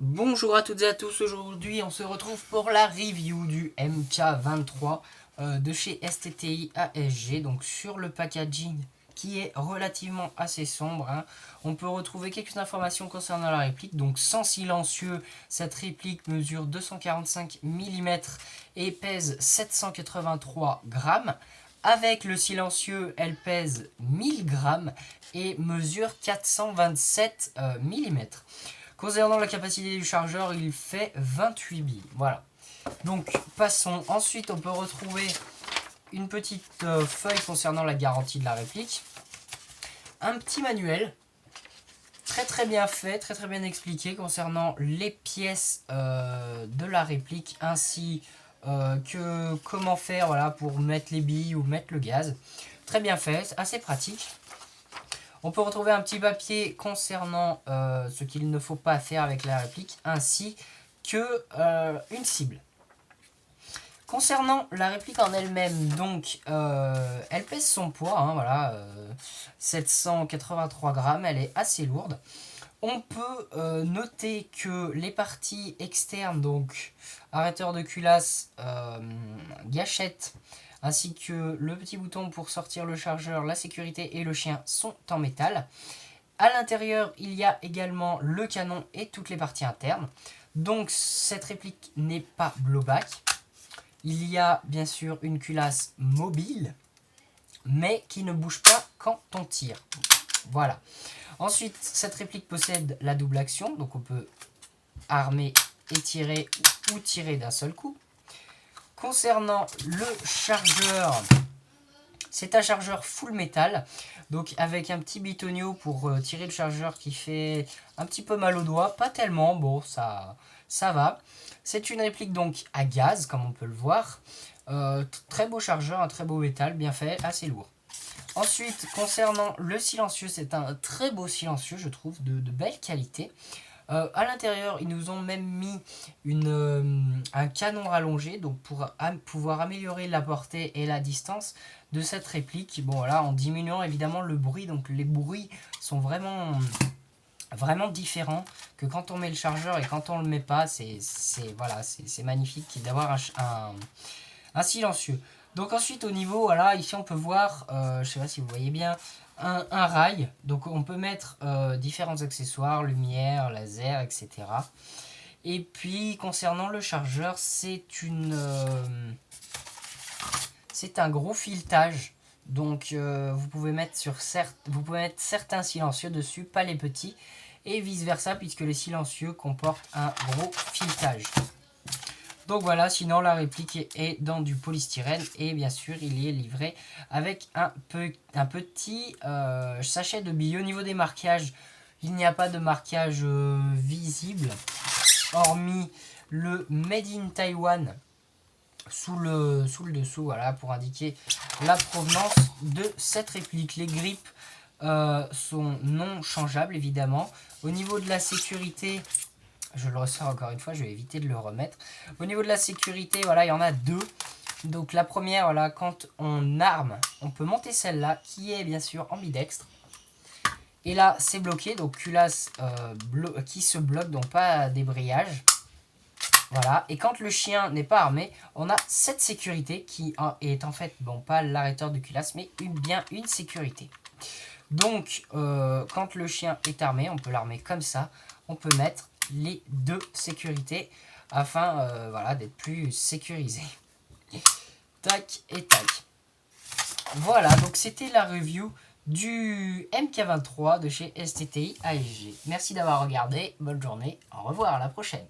Bonjour à toutes et à tous, aujourd'hui on se retrouve pour la review du MK23 de chez STTI ASG, donc sur le packaging qui est relativement assez sombre, hein. On peut retrouver quelques informations concernant la réplique, donc sans silencieux, cette réplique mesure 245 mm et pèse 783 grammes. Avec le silencieux, elle pèse 1000 grammes et mesure 427 mm. Concernant la capacité du chargeur, il fait 28 billes. Voilà. Donc, passons. Ensuite, on peut retrouver une petite feuille concernant la garantie de la réplique. Un petit manuel. Très bien fait, très bien expliqué concernant les pièces de la réplique. Ainsi que comment faire voilà, pour mettre les billes ou mettre le gaz. Très bien fait, assez pratique. On peut retrouver un petit papier concernant ce qu'il ne faut pas faire avec la réplique, ainsi que une cible. Concernant la réplique en elle-même, donc elle pèse son poids, hein, voilà, 783 grammes, elle est assez lourde. On peut noter que les parties externes, donc arrêteur de culasse, gâchette, ainsi que le petit bouton pour sortir le chargeur, la sécurité et le chien sont en métal. À l'intérieur, il y a également le canon et toutes les parties internes. Donc cette réplique n'est pas blowback. Il y a bien sûr une culasse mobile, mais qui ne bouge pas quand on tire. Voilà. Ensuite, cette réplique possède la double action, donc on peut armer et tirer ou tirer d'un seul coup. Concernant le chargeur, c'est un chargeur full métal, donc avec un petit bitonio pour tirer le chargeur qui fait un petit peu mal au doigt, pas tellement, bon ça va. C'est une réplique donc à gaz, comme on peut le voir. Très beau chargeur, un très beau métal, bien fait, assez lourd. Ensuite, concernant le silencieux, c'est un très beau silencieux, je trouve, de belle qualité. À l'intérieur, ils nous ont même mis un canon rallongé, donc pour pouvoir améliorer la portée et la distance de cette réplique. Bon, voilà, en diminuant évidemment le bruit, donc les bruits sont vraiment différents que quand on met le chargeur et quand on le met pas. C'est magnifique d'avoir un silencieux. Donc ensuite au niveau, voilà, ici on peut voir, je sais pas si vous voyez bien, un rail. Donc on peut mettre différents accessoires, lumière, laser, etc. Et puis concernant le chargeur, c'est un gros filetage. Donc vous pouvez mettre certains silencieux dessus, pas les petits, et vice versa, puisque les silencieux comportent un gros filetage. Donc voilà, sinon la réplique est dans du polystyrène et bien sûr il est livré avec un petit sachet de billes. Au niveau des marquages, il n'y a pas de marquage visible, hormis le Made in Taiwan sous le dessous, voilà, pour indiquer la provenance de cette réplique. Les grippes sont non changeables évidemment. Au niveau de la sécurité, je le ressors encore une fois, je vais éviter de le remettre. Au niveau de la sécurité, voilà, il y en a deux. Donc la première, voilà, quand on arme, on peut monter celle-là, qui est bien sûr ambidextre. Et là, c'est bloqué, donc culasse qui se bloque, donc pas débrayage. Voilà, et quand le chien n'est pas armé, on a cette sécurité qui est en fait, bon, pas l'arrêteur de culasse, mais bien une sécurité. Donc, quand le chien est armé, on peut l'armer comme ça. On peut mettre les deux sécurités afin voilà, d'être plus sécurisé. Tac et tac. Voilà, donc c'était la review du MK23 de chez STTI ASG. Merci d'avoir regardé, bonne journée, au revoir, à la prochaine.